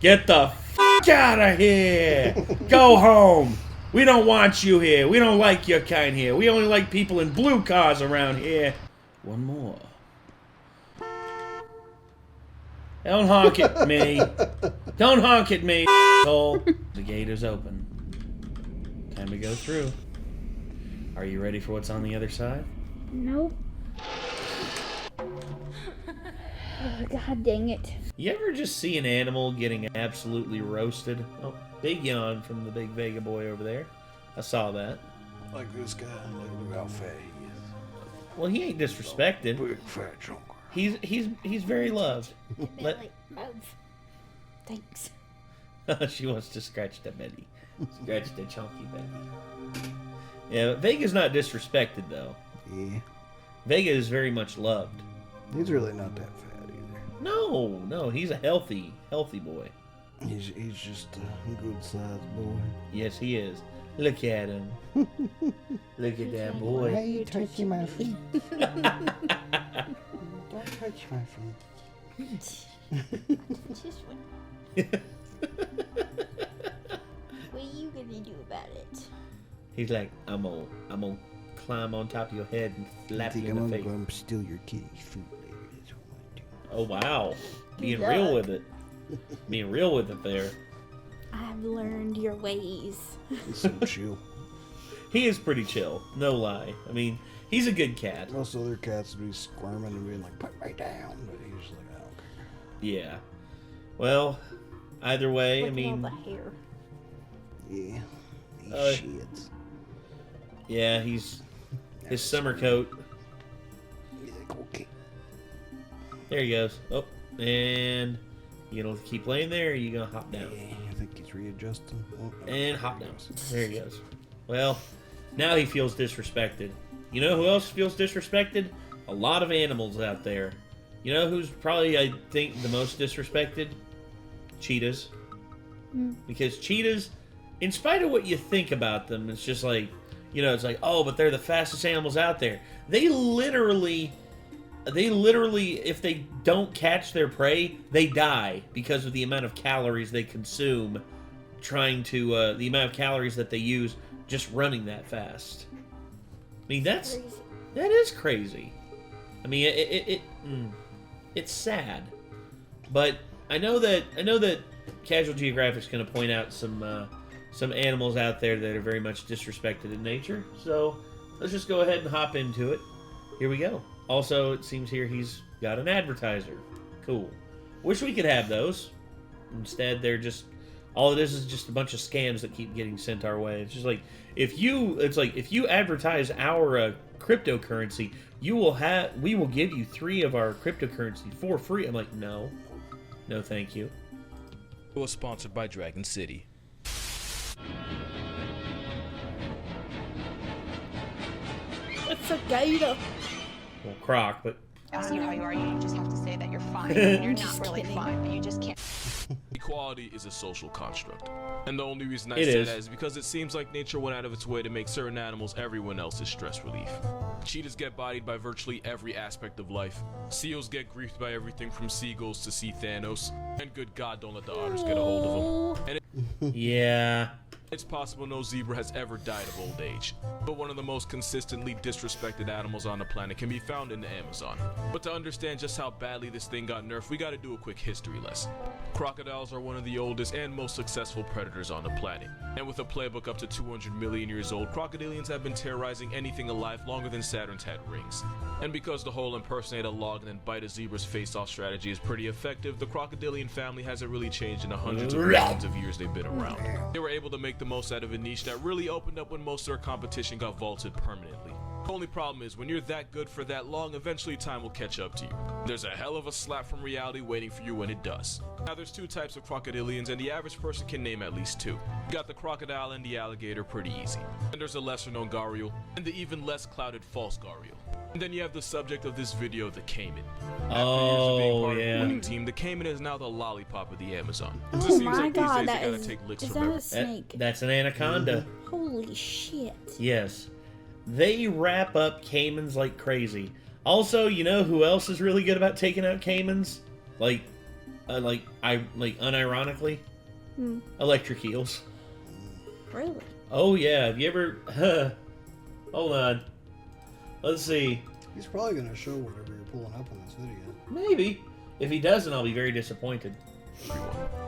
Get the f*** out of here! Go home! We don't want you here. We don't like your kind here. We only like people in blue cars around here. One more. Don't honk at me. Don't honk at me, asshole. The gate is open. Time to go through. Are you ready for what's on the other side? Nope. Oh, God dang it. You ever just see an animal getting absolutely roasted? Oh, big yawn from the big Vega boy over there. I saw that. Like this guy, look how fat he is. Well, he ain't disrespected. Big fat chunker. He's very loved. Move. Thanks. She wants to scratch the belly. Scratch the chunky belly. Yeah, Vega's not disrespected though. Yeah. Vega is very much loved. He's really not that fat either. No, he's a healthy boy. He's just a good sized boy. Yes, he is. Look at him. Look at that boy. Why are you touching my feet? Don't touch my feet. This one. What are you gonna do about it? He's like, I'm gonna climb on top of your head and slap you in the face. I'm gonna steal your kitty's food later. That's what I'm doing. Oh wow, being real with it. Being real with it there. I've learned your ways. He's so chill. He is pretty chill, no lie. I mean, he's a good cat. Most other cats would be squirming and being like, "Put me down," but he's like, "I don't care." Yeah. Well, either way, Look I mean. at all the hair. Yeah. He shits. Yeah, his summer coat. He's like, okay. There he goes. Oh, and you gonna keep laying there, or you gonna hop down? Yeah, I think he's readjusting. Oh, And hop down. There he goes. Well, now he feels disrespected. You know who else feels disrespected? A lot of animals out there. You know who's probably, I think, the most disrespected? Cheetahs. Because cheetahs, in spite of what you think about them, it's just like, you know, it's like, oh, but they're the fastest animals out there. They literally, if they don't catch their prey, they die because of the amount of calories they consume trying to, the amount of calories that they use just running that fast. I mean, that is crazy. I mean, it's sad. But I know that Casual Geographic's going to point out some animals out there that are very much disrespected in nature. So let's just go ahead and hop into it. Here we go. Also, it seems here he's got an advertiser. Cool. Wish we could have those. Instead, they're just, all it is just a bunch of scams that keep getting sent our way. It's just like, if you advertise our cryptocurrency, we will give you 3 of our cryptocurrency for free. I'm like, no, thank you. It was sponsored by Dragon City. It's a gator. Well, Croc, but Ask you how you are, you just have to say that you're fine. And you're not really fine, but you just can't. Equality is a social construct. And the only reason I It say is. that is because it seems like nature went out of its way to make certain animals everyone else's stress relief. Cheetahs get bodied by virtually every aspect of life. Seals get griefed by everything from seagulls to sea Thanos. And good God, don't let the otters get a hold of them. And yeah. it's possible no zebra has ever died of old age, but one of the most consistently disrespected animals on the planet can be found in the Amazon. But to understand just how badly this thing got nerfed, we gotta do a quick history lesson. Crocodiles are one of the oldest and most successful predators on the planet. And with a playbook up to 200 million years old, crocodilians have been terrorizing anything alive longer than Saturn's had rings. And because the whole impersonate a log and then bite a zebra's face-off strategy is pretty effective, the crocodilian family hasn't really changed in the hundreds of millions of years they've been around. They were able to make the most out of a niche that really opened up when most of their competition got vaulted permanently. The only problem is, when you're that good for that long, eventually time will catch up to you. There's a hell of a slap from reality waiting for you when it does. Now there's 2 types of crocodilians, and the average person can name at least 2. You got the crocodile and the alligator pretty easy. And there's a lesser known gharial, and the even less clouded false gharial. And then you have the subject of this video, the caiman. After years of being part of the winning team, the caiman is now the lollipop of the Amazon. It just Oh seems my like these God, days that you gotta is, take licks is from that a every- snake? That's an anaconda. Holy shit. Yes. They wrap up caimans like crazy. Also, you know who else is really good about taking out caimans? Like, like unironically, electric eels. Really? Oh yeah, have you ever? Hold on. Let's see. He's probably gonna show whatever you're pulling up in this video. Maybe. If he doesn't, I'll be very disappointed.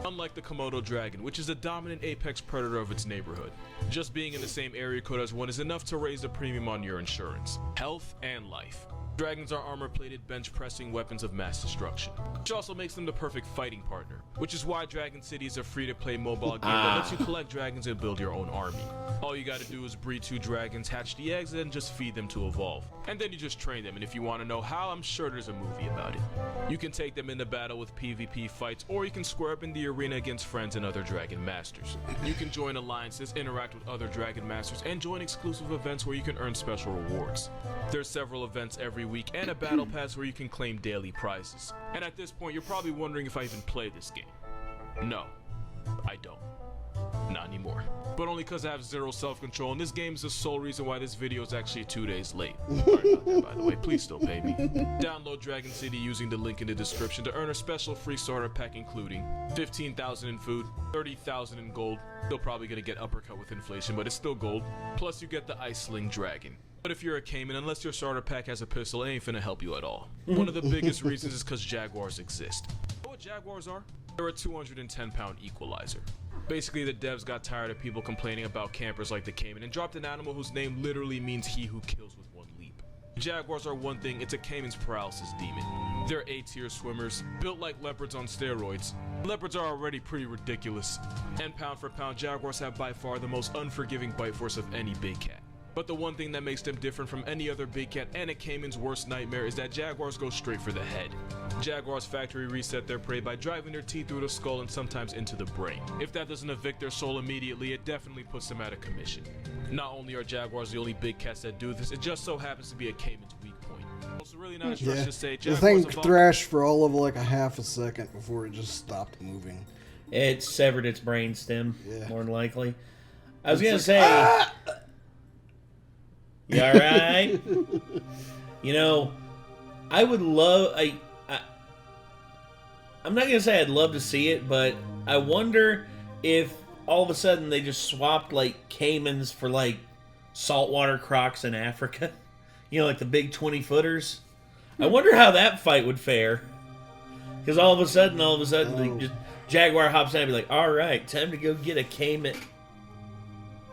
Unlike the Komodo dragon, which is a dominant apex predator of its neighborhood, just being in the same area code as one is enough to raise the premium on your insurance, health, and life. Dragons are armor-plated, bench-pressing weapons of mass destruction, which also makes them the perfect fighting partner, which is why Dragon City is a free-to-play mobile game that lets you collect dragons and build your own army. All you gotta do is breed 2 dragons, hatch the eggs, and then just feed them to evolve. And then you just train them, and if you want to know how, I'm sure there's a movie about it. You can take them into battle with PvP fights, or you can square up in the arena against friends and other dragon masters. You can join alliances, interact with other dragon masters, and join exclusive events where you can earn special rewards. There's several events every week and a battle pass where you can claim daily prizes. And at this point, you're probably wondering if I even play this game. No, I don't. Not anymore. But only because I have 0 self-control, and this game is the sole reason why this video is actually 2 days late. Sorry about that, by the way. Please still pay me. Download Dragon City using the link in the description to earn a special free starter pack including 15,000 in food, 30,000 in gold. Still probably gonna get uppercut with inflation, but it's still gold. Plus you get the Ice Sling Dragon. But if you're a Cayman, unless your starter pack has a pistol, it ain't finna help you at all. One of the biggest reasons is because Jaguars exist. You know what Jaguars are? They're a 210-pound equalizer. Basically, the devs got tired of people complaining about campers like the Cayman and dropped an animal whose name literally means he who kills with one leap. Jaguars are one thing, it's a Cayman's paralysis demon. They're A-tier swimmers, built like leopards on steroids. Leopards are already pretty ridiculous. And pound for pound, Jaguars have by far the most unforgiving bite force of any big cat. But the one thing that makes them different from any other big cat and a Cayman's worst nightmare is that Jaguars go straight for the head. Jaguars factory reset their prey by driving their teeth through the skull and sometimes into the brain. If that doesn't evict their soul immediately, it definitely puts them out of commission. Not only are Jaguars the only big cats that do this, it just so happens to be a Cayman's weak point. Also, really not a stretch to say The Jaguars thing evolved- thrashed for all of like a half a second before it just stopped moving. It severed its brain stem, Yeah. more than likely. I was gonna say, you all right? You know, I would love. I'm not gonna say I'd love to see it, but I wonder if all of a sudden they just swapped like caimans for like saltwater crocs in Africa. You know, like the big 20-footers. I wonder how that fight would fare. Because all of a sudden, like, just Jaguar hops in and be like, "All right, time to go get a caiman."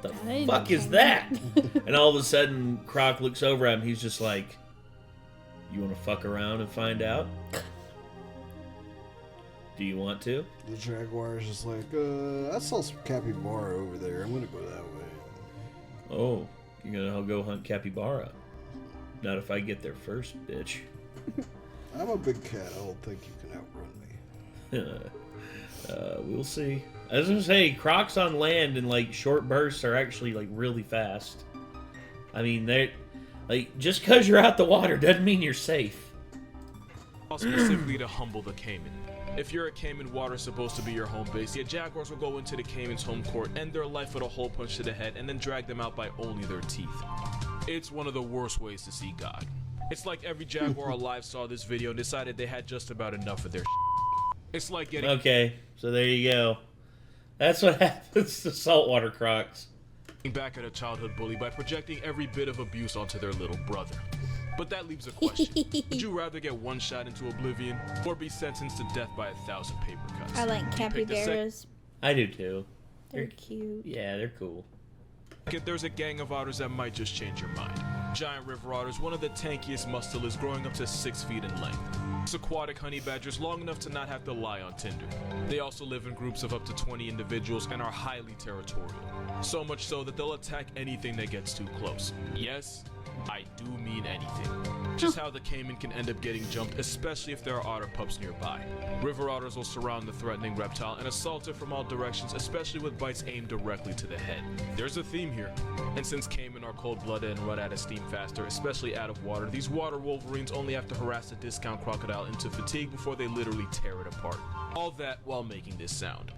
The I fuck know is that? And all of a sudden, Croc looks over at him. He's just like, "You want to fuck around and find out? Do you want to?" The Jaguar is just like, I saw some capybara over there. I'm gonna go that way. Oh, you're gonna go hunt capybara? Not if I get there first, bitch. I'm a big cat. I don't think you can outrun me. We'll see. I was gonna say, crocs on land in like short bursts are actually like really fast. I mean, they're like, just because you're out the water doesn't mean you're safe. Specifically to humble the Cayman. If you're a Cayman, water's supposed to be your home base, yet Jaguars will go into the Cayman's home court, end their life with a hole punch to the head, and then drag them out by only their teeth. It's one of the worst ways to see God. It's like every Jaguar alive saw this video and decided they had just about enough of their It's like getting... Okay, so there you go. That's what happens to saltwater crocs. back at a childhood bully by projecting every bit of abuse onto their little brother. But that leaves a question. Would you rather get one shot into oblivion or be sentenced to death by 1,000 paper cuts? I like capybaras. I do too. They're cute. Yeah, they're cool. There's a gang of otters that might just change your mind. Giant river otters, one of the tankiest mustelers, growing up to 6 feet in length. It's aquatic honey badgers long enough to not have to lie on Tinder. They also live in groups of up to 20 individuals and are highly territorial. So much so that they'll attack anything that gets too close. Yes, I do mean anything. Just how the Cayman can end up getting jumped, especially if there are otter pups nearby. River otters will surround the threatening reptile and assault it from all directions, especially with bites aimed directly to the head. There's a theme here. And since Cayman are cold-blooded and run out of steam faster, especially out of water, these water wolverines only have to harass a discount crocodile into fatigue before they literally tear it apart. All that while making this sound.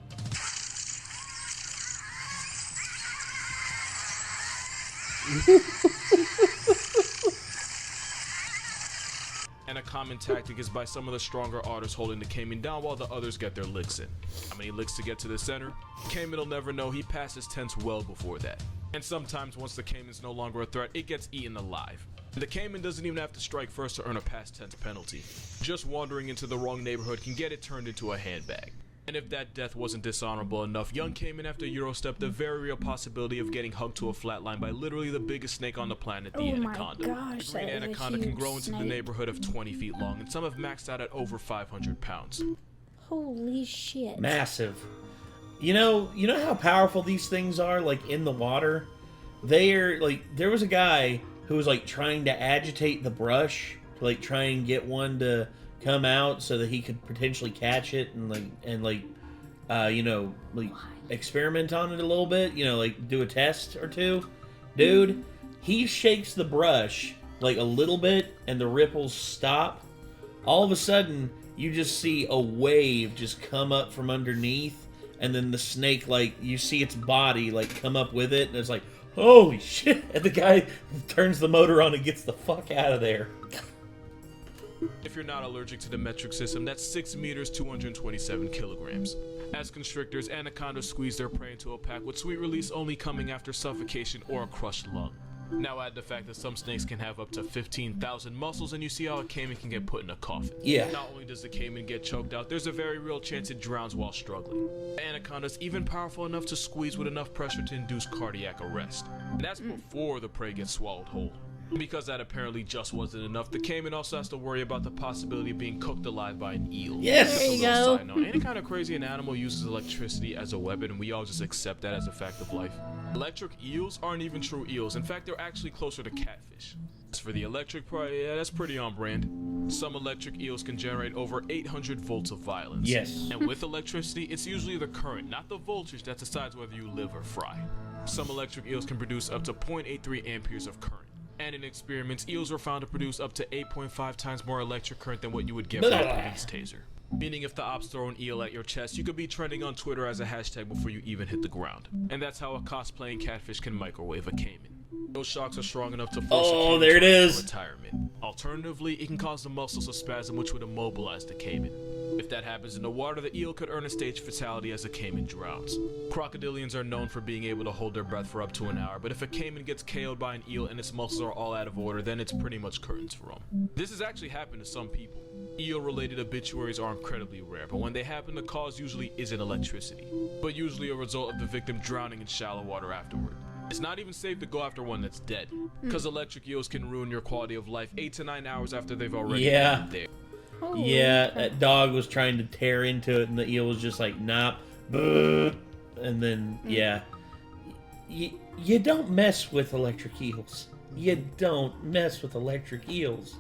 and a common tactic is by some of the stronger otters holding the caiman down while the others get their licks in. How many licks to get to the center? Caiman will never know. He passes tense well before that. And sometimes once the caiman's no longer a threat, it gets eaten alive. The caiman doesn't even have to strike first to earn a past tense penalty. Just wandering into the wrong neighborhood can get it turned into a handbag. And if that death wasn't dishonorable enough, young caiman after Eurostep the very real possibility of getting hugged to a flatline by literally the biggest snake on the planet, the anaconda. Gosh, The green that is a anaconda can huge grow into the snake. neighborhood of 20 feet long, and some have maxed out at over 500 pounds. Holy shit. Massive. You know how powerful these things are, like, in the water? They're, like, there was a guy who was, like, trying to agitate the brush to, like, try and get one to come out so that he could potentially catch it and, experiment on it a little bit, like, do a test or two. Dude, he shakes the brush, like, a little bit, and the ripples stop. All of a sudden, you just see a wave just come up from underneath, and then the snake, like, you see its body, like, come up with it, and it's like, holy shit! And the guy turns the motor on and gets the fuck out of there. If you're not allergic to the metric system, that's 6 meters, 227 kilograms. As constrictors, anacondas squeeze their prey into a pack, with sweet release only coming after suffocation or a crushed lung. Now add the fact that some snakes can have up to 15,000 muscles, and you see how a caiman can get put in a coffin. Yeah. Not only does the caiman get choked out, there's a very real chance it drowns while struggling. Anaconda's even powerful enough to squeeze with enough pressure to induce cardiac arrest. And that's before the prey gets swallowed whole. Because that apparently just wasn't enough, the caiman also has to worry about the possibility of being cooked alive by an eel. Yes! Just a There you little go. side note, ain't it kind of crazy an animal uses electricity as a weapon and we all just accept that as a fact of life? Electric eels aren't even true eels. In fact, they're actually closer to catfish. As for the electric part, yeah, that's pretty on brand. Some electric eels can generate over 800 volts of violence. Yes. And with electricity, it's usually the current, not the voltage, that decides whether you live or fry. Some electric eels can produce up to 0.83 amperes of current. And in experiments, eels were found to produce up to 8.5 times more electric current than what you would get from a police taser. Meaning if the ops throw an eel at your chest, you could be trending on Twitter as a hashtag before you even hit the ground. And that's how a cosplaying catfish can microwave a caiman. Those shocks are strong enough to force a caiman there it to is. retirement. Alternatively, it can cause the muscles to spasm, which would immobilize the caiman. If that happens in the water, the eel could earn a stage fatality as the caiman drowns. Crocodilians are known for being able to hold their breath for up to an hour, but if a caiman gets KO'd by an eel and its muscles are all out of order, then it's pretty much curtains for them. This has actually happened to some people. Eel-related obituaries are incredibly rare, but when they happen, the cause usually isn't electricity, but usually a result of the victim drowning in shallow water afterward. It's not even safe to go after one that's dead, because electric eels can ruin your quality of life 8 to 9 hours after they've already been there. Holy Yeah, crap. that dog was trying to tear into it, and the eel was just like, nah, and then, yeah. You don't mess with electric eels. You don't mess with electric eels.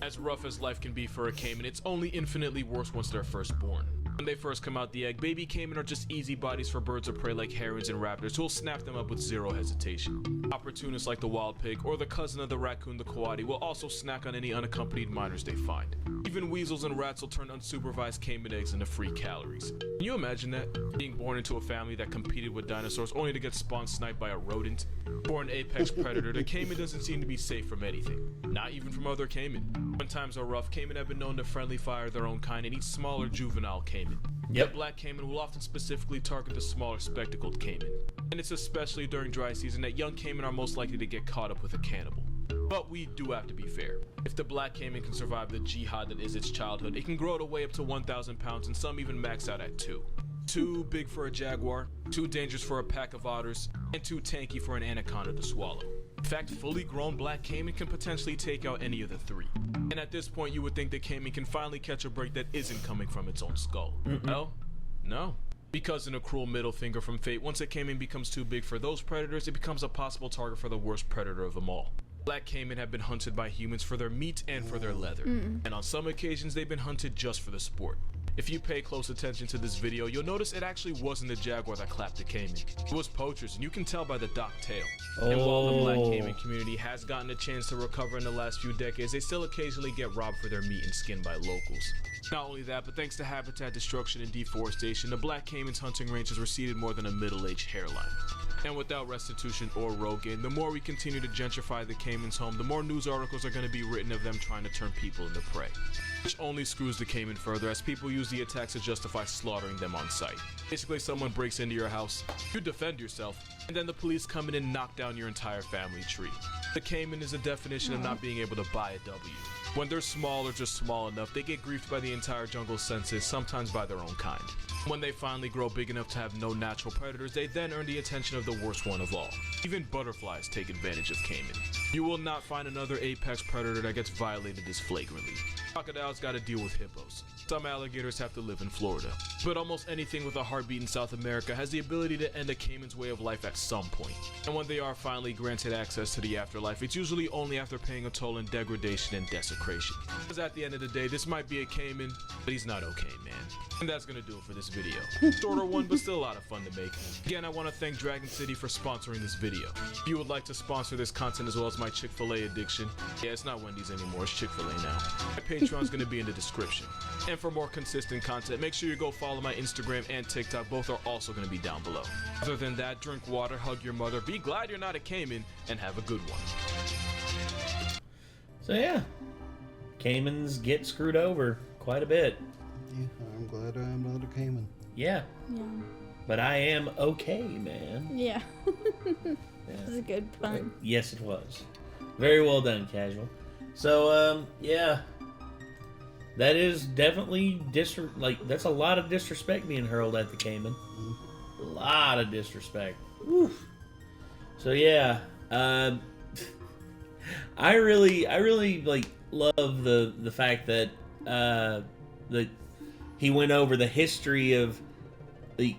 As rough as life can be for a caiman, it's only infinitely worse once they're first born. When they first come out the egg, baby caiman are just easy bodies for birds of prey like herons and raptors who'll snap them up with zero hesitation. Opportunists like the wild pig or the cousin of the raccoon, the coati, will also snack on any unaccompanied minors they find. Even weasels and rats will turn unsupervised caiman eggs into free calories. Can you imagine that? Being born into a family that competed with dinosaurs only to get spawn sniped by a rodent? For an apex predator, the caiman doesn't seem to be safe from anything. Not even from other caiman. When times are rough, caiman have been known to friendly fire their own kind and eat smaller juvenile caiman. Yep. The black caiman will often specifically target the smaller spectacled caiman. And it's especially during dry season that young caiman are most likely to get caught up with a cannibal. But we do have to be fair. If the black caiman can survive the jihad that is its childhood, it can grow to weigh up to 1,000 pounds and some even max out at 2. Too big for a jaguar, too dangerous for a pack of otters, and too tanky for an anaconda to swallow. In fact, fully grown black caiman can potentially take out any of the 3. And at this point, you would think the caiman can finally catch a break that isn't coming from its own skull. Well, no. Because in a cruel middle finger from fate, once a caiman becomes too big for those predators, it becomes a possible target for the worst predator of them all. Black caiman have been hunted by humans for their meat and for their leather. And on some occasions, they've been hunted just for the sport. If you pay close attention to this video, you'll notice it actually wasn't the jaguar that clapped the caiman. It was poachers, and you can tell by the docked tail. And while the black caiman community has gotten a chance to recover in the last few decades, they still occasionally get robbed for their meat and skin by locals. Not only that, but thanks to habitat destruction and deforestation, the black caiman's hunting range has receded more than a middle-aged hairline. And without restitution or Rogaine, the more we continue to gentrify the Cayman's home, the more news articles are going to be written of them trying to turn people into prey. Which only screws the Cayman further, as people use the attacks to justify slaughtering them on sight. Basically, someone breaks into your house, you defend yourself, and then the police come in and knock down your entire family tree. The Cayman is a definition of not being able to buy a W. When they're small or just small enough, they get griefed by the entire jungle census, sometimes by their own kind. When they finally grow big enough to have no natural predators, they then earn the attention of the worst one of all. Even butterflies take advantage of Cayman. You will not find another apex predator that gets violated this flagrantly. Crocodiles gotta deal with hippos. Some alligators have to live in Florida. But almost anything with a heartbeat in South America has the ability to end a Cayman's way of life at some point. And when they are finally granted access to the afterlife, it's usually only after paying a toll in degradation and desecration. Because at the end of the day, this might be a Cayman, but he's not okay, man. And that's gonna do it for this video. Shorter one, but still a lot of fun to make. Again, I want to thank Dragon City for sponsoring this video. If you would like to sponsor this content as well as my Chick-fil-A addiction, yeah, it's not Wendy's anymore, it's Chick-fil-A now. My Patreon's gonna be in the description. And for more consistent content, make sure you go follow my Instagram and TikTok. Both are also gonna be down below. Other than that, drink water, hug your mother, be glad you're not a Cayman, and have a good one. So yeah, Caymans get screwed over quite a bit. Yeah, I'm glad I'm not a Cayman. Yeah, Yeah. but I am okay, man. Yeah. That was a good pun. Yes, it was. Very well done, Casual. So, yeah. That is definitely that's a lot of disrespect being hurled at the Cayman. A lot of disrespect. Oof. So yeah, I really love the fact that he went over the history of the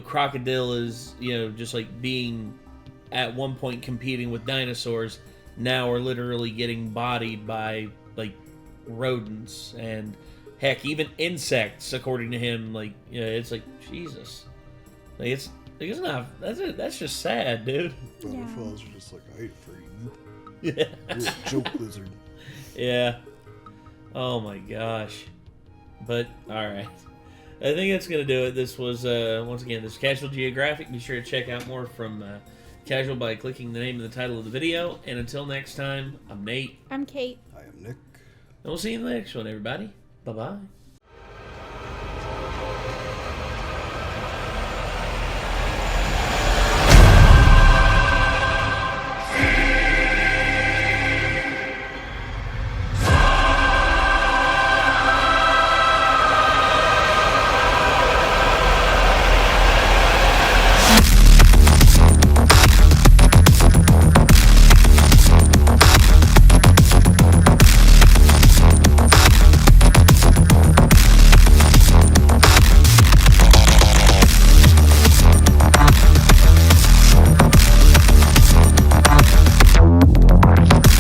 crocodile is just like being at one point competing with dinosaurs, now are literally getting bodied by like rodents and heck even insects, according to him. It's like Jesus, it's not that's just sad, dude. Butterflies are just like, I ate for you. Yeah. You're a joke lizard. Yeah. Oh my gosh. But alright, I think that's gonna do it. This was once again, this is Casual Geographic. Be sure to check out more from Casual by clicking the name of the title of the video. And until next time, I'm Nate. I'm Kate. I am Nick. And we'll see you in the next one, everybody. Bye bye.